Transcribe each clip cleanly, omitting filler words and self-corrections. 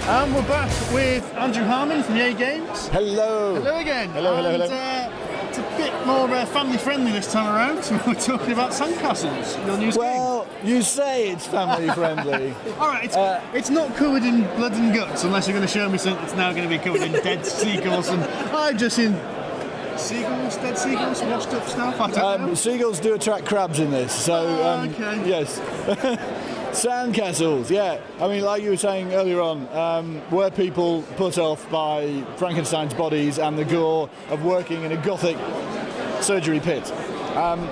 We're back with Andrew Harmon from EA Games. Hello. Hello again. Hello. It's a bit more family friendly this time around. We're talking about Sandcastles, your new game. Well, you say it's family friendly. All right, it's not covered in blood and guts unless you're going to show me something that's now going to be covered in dead seagulls. And I've just seen seagulls, dead seagulls, washed up stuff. I don't know. Seagulls do attract crabs in this, so okay. Yes. Sandcastles, yeah. I mean, like you were saying earlier on, were people put off by Frankenstein's bodies and the gore of working in a gothic surgery pit?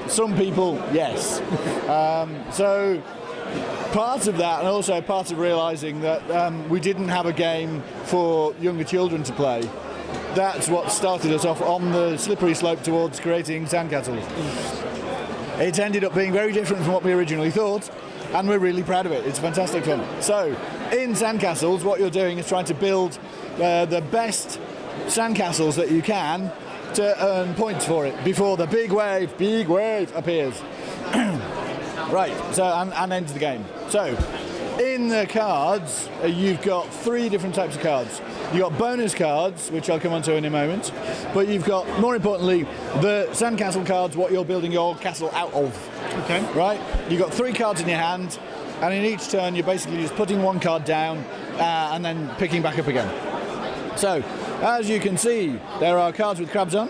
Some people, yes. So part of that, and also part of realising that we didn't have a game for younger children to play, that's what started us off on the slippery slope towards creating Sandcastles. It ended up being very different from what we originally thought, and we're really proud of it. It's fantastic fun. So, in Sandcastles, what you're doing is trying to build the best sandcastles that you can to earn points for it before the big wave appears. Right, so and ends the game. So, in the cards, you've got 3 different types of cards. You've got bonus cards, which I'll come on to in a moment, but you've got, more importantly, the sandcastle cards, what you're building your castle out of. Okay. Right? You've got 3 cards in your hand, and in each turn you're basically just putting 1 card down and then picking back up again. So, as you can see, there are cards with crabs on,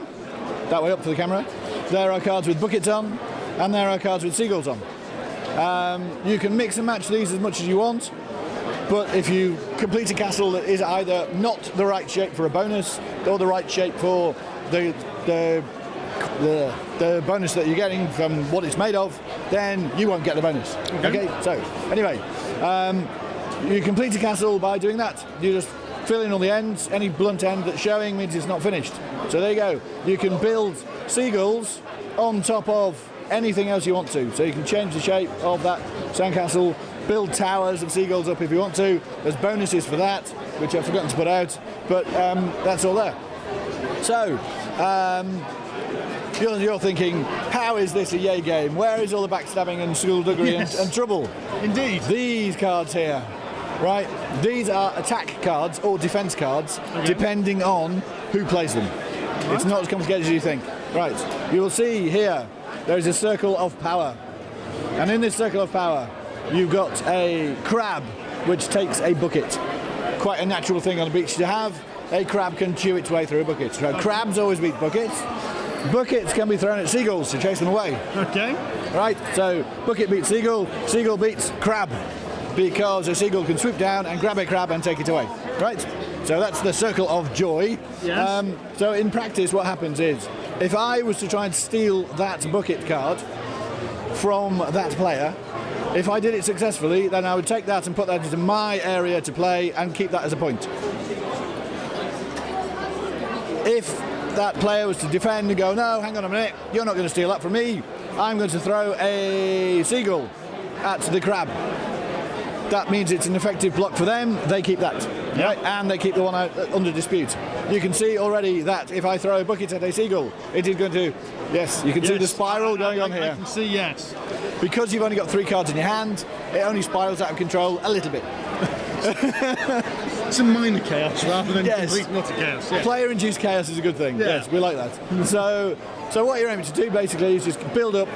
that way up for the camera. There are cards with buckets on, and there are cards with seagulls on. You can mix and match these as much as you want, but if you complete a castle that is either not the right shape for a bonus or the right shape for the bonus that you're getting from what it's made of, then you won't get the bonus. Okay? So, anyway, you complete a castle by doing that. You just fill in all the ends. Any blunt end that's showing means it's not finished. So there you go. You can build seagulls on top of anything else you want to. So you can change the shape of that sandcastle, build towers of seagulls up if you want to. There's bonuses for that, which I've forgotten to put out, but that's all there. So, you're thinking, how is this a yay game? Where is all the backstabbing and skullduggery and trouble? Indeed. These cards here, right? These are attack cards or defense cards, depending on who plays them. Right. It's not as complicated as you think. Right, you will see here, there is a circle of power. And in this circle of power, you've got a crab, which takes a bucket. Quite a natural thing on a beach to have. A crab can chew its way through a bucket. So crabs always beat buckets. Buckets can be thrown at seagulls to chase them away. Okay. Right, so bucket beats seagull, seagull beats crab, because a seagull can swoop down and grab a crab and take it away. Right? So that's the circle of joy. Yes. So in practice, what happens is, if I was to try and steal that bucket card from that player, if I did it successfully, then I would take that and put that into my area to play and keep that as a point. If that player was to defend and go, no, hang on a minute, you're not going to steal that from me, I'm going to throw a seagull at the crab. That means it's an effective block for them, they keep that, right? And they keep the one out under dispute. You can see already that if I throw a bucket at a seagull, it is going to, yes, you can see the spiral going on here. I can see, yes. Because you've only got 3 cards in your hand, it only spirals out of control a little bit. Some minor chaos rather than complete and utter chaos. Yeah. Player-induced chaos is a good thing. Yes, we like that. So what you're aiming to do basically is just build up,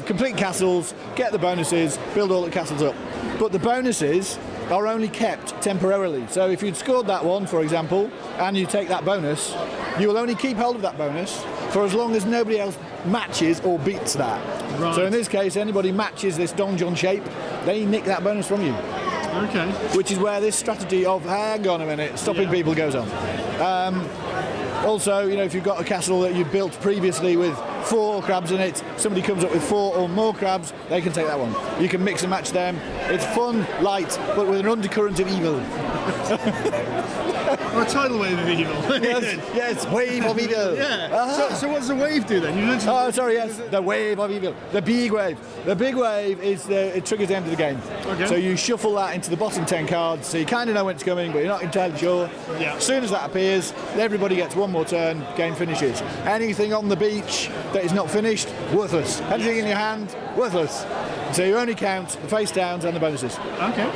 complete castles, get the bonuses, build all the castles up. But the bonuses are only kept temporarily. So if you'd scored that one, for example, and you take that bonus, you will only keep hold of that bonus for as long as nobody else matches or beats that. Right. So in this case, anybody matches this donjon shape, they nick that bonus from you. Okay. Which is where this strategy of, hang on a minute, stopping people goes on. Also, you know, if you've got a castle that you've built previously with 4 crabs in it, somebody comes up with 4 or more crabs, they can take that one. You can mix and match them. It's fun, light, but with an undercurrent of evil. Or a tidal wave of evil. yes, wave of evil. Yeah. So what does the wave do then? The wave of evil. The big wave. The big wave is it triggers the end of the game. Okay. So you shuffle that into the bottom 10 cards, so you kind of know when it's coming, but you're not entirely sure. Yeah. As soon as that appears, everybody gets 1 more turn, game finishes. Anything on the beach that is not finished, worthless. Anything in your hand, worthless. So you only count the face downs and the bonuses. Okay.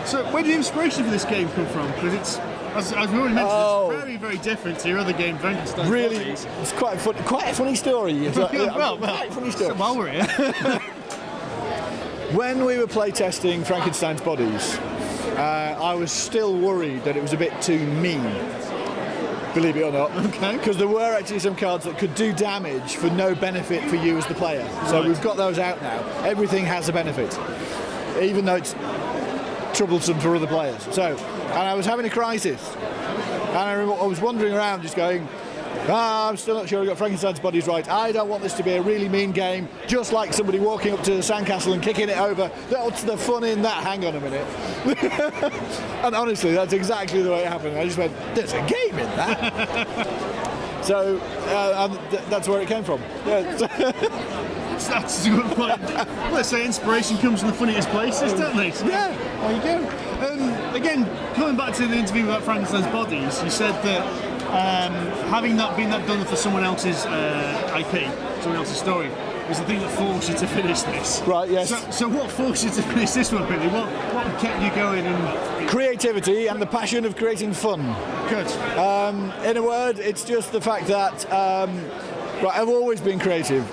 So where did the inspiration for this game come from? Because it's, as we already mentioned, it's very, very different to your other game, Frankenstein's Really, Bodies. it's quite a funny story. It's Well, quite a funny story. So while we're here. When we were playtesting Frankenstein's Bodies, I was still worried that it was a bit too mean, believe it or not. Okay. Because there were actually some cards that could do damage for no benefit for you as the player. So Right. we've got those out now. Everything has a benefit, even though it's troublesome for other players. So, and I was having a crisis. And I was wandering around just going, I'm still not sure I got Frankenstein's Bodies right. I don't want this to be a really mean game, just like somebody walking up to the Sandcastle and kicking it over. What's the fun in that? Hang on a minute. And honestly, that's exactly the way it happened. I just went, there's a game in that. So that's where it came from. Yeah. That's a good point. Let's say inspiration comes from the funniest places, don't they? So, Yeah. there you go. Again, coming back to the interview about Frankenstein's Bodies, you said that having that been done for someone else's IP, someone else's story, is the thing that forced you to finish this. Right, yes. So what forced you to finish this one, really? What kept you going? And Creativity and the passion of creating fun. good. In a word, it's just the fact that I've always been creative,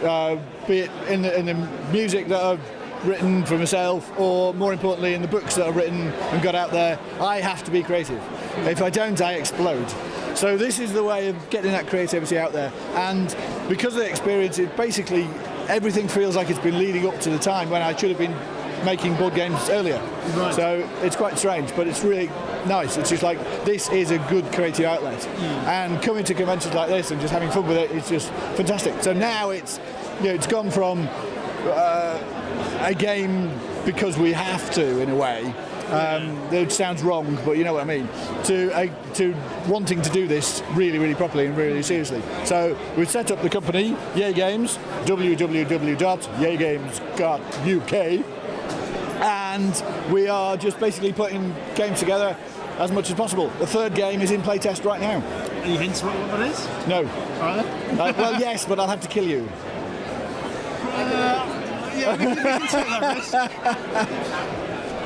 be it in the music that I've written for myself, or more importantly in the books that I've written and got out there. I have to be creative. If I don't, I explode. So this is the way of getting that creativity out there. And because of the experience, it basically everything feels like it's been leading up to the time when I should have been making board games earlier. Right. So it's quite strange, but it's really nice. It's just like, this is a good creative outlet. And coming to conventions like this and just having fun with it, it's just fantastic. So now it's gone from a game because we have to, in a way. It sounds wrong, but you know what I mean. To wanting to do this really, really properly and really seriously. So we've set up the company, Yay Games, www.yaygames.uk, and we are just basically putting games together as much as possible. The third game is in playtest right now. Any hints what that is? No. Are there? Well, yes, but I'll have to kill you. Yeah, we can take that risk.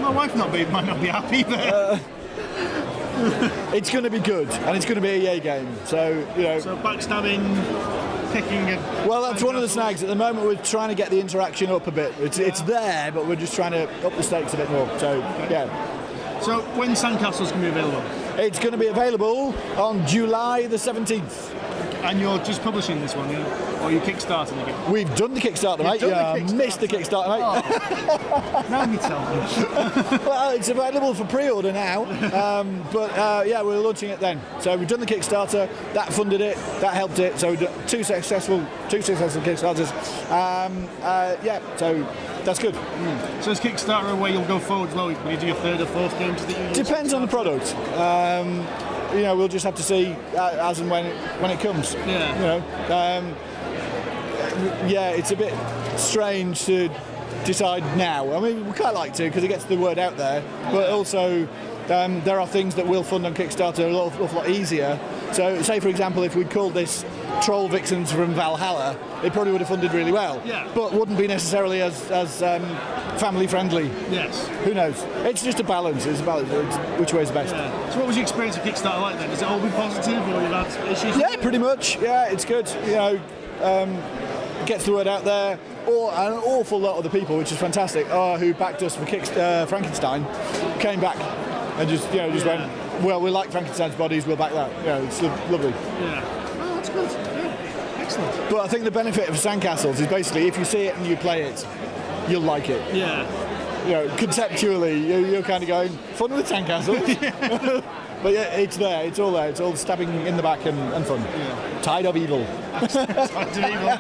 My wife might not be happy, but It's going to be good, and it's going to be a Yay game. So so backstabbing, picking. Well, that's one of the snags. At the moment, we're trying to get the interaction up a bit. It's there, but we're just trying to up the stakes a bit more. So, yeah. So when Sandcastles can be available? It's going to be available on July the 17th. And you're just publishing this one, yeah? Or are you kickstarting again? We've done the Kickstarter, mate. Missed the Kickstarter, mate. Oh. Now you tell me. Well, it's available for pre-order now, but we're launching it then. So we've done the Kickstarter, that funded it, that helped it. So we've done two successful Kickstarters. So that's good. So is Kickstarter a way you'll go forward as well? Will you do your third or fourth games that you use? Depends on the product. We'll just have to see as and when it comes. Yeah. It's a bit strange to decide now. I mean, we quite like to because it gets the word out there, but also there are things that will fund on Kickstarter an awful lot easier. So, say for example, if we'd called this Troll Vixens from Valhalla, it probably would have funded really well. Yeah. But wouldn't be necessarily as family friendly. Yes. Who knows? It's just a balance. It's a balance. It's which way is best? Yeah. So what was your experience of Kickstarter like then? Has it all been positive, or you've had issues? Yeah, pretty much. Yeah, it's good. Gets the word out there. Or an awful lot of the people, which is fantastic, who backed us for Frankenstein, came back and just went, well, we like Frankenstein's Bodies, we'll back that. It's lovely. Yeah. Oh, that's good. Yeah. Excellent. But I think the benefit of Sandcastles is basically if you see it and you play it, you'll like it. Yeah. Conceptually, you're kind of going, fun with Sandcastles. But yeah, it's there, it's all there. It's all stabbing in the back and fun. Yeah. Tide of evil. Tide of evil.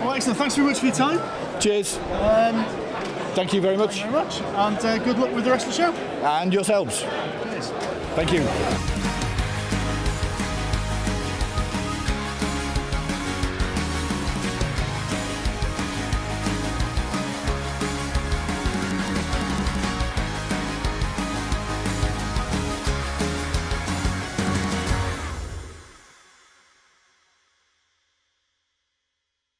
Well, excellent. Thanks very much for your time. Cheers. Thank you very much. Thank you very much. And good luck with the rest of the show. And yourselves. Cheers. Thank you.